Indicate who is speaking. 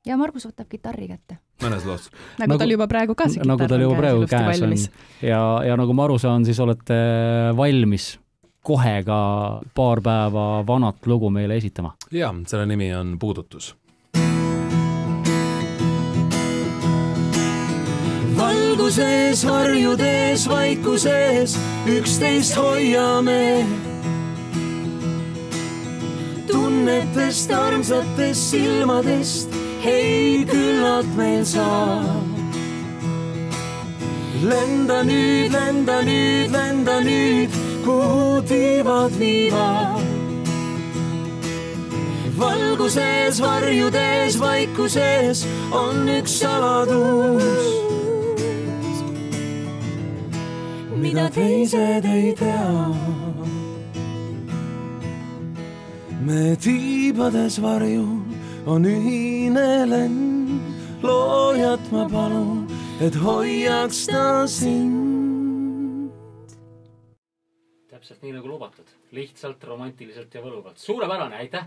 Speaker 1: Ja Margus võtab kitarri kätte.
Speaker 2: Mõnes loos.
Speaker 3: Nagu tal juba praegu ka see kitarr
Speaker 4: nagu tal juba praegu käes on. Ja nagu ma aru saan, siis olete valmis kohe ka paar päeva vanat lugu meile esitama.
Speaker 2: Ja, selle nimi on Puudutus.
Speaker 5: Valguses, varjudes, vaikuses, üksteist hoiame. Tunnetest, armsatest silmadest, hei küllalt meil saab. Lenda nüüd, lenda nüüd, lenda nüüd, kuhu tiivad viivad. Valguses, varjudes, vaikuses on üks saladus, mida teised ei tea. Me tiibades varjul on ühine lend, loojat ma palun, et hoiaks ta sind.
Speaker 4: Täpselt nii nagu lubatud, lihtsalt, romantiliselt ja võluvalt. Suurepärane, aitäh!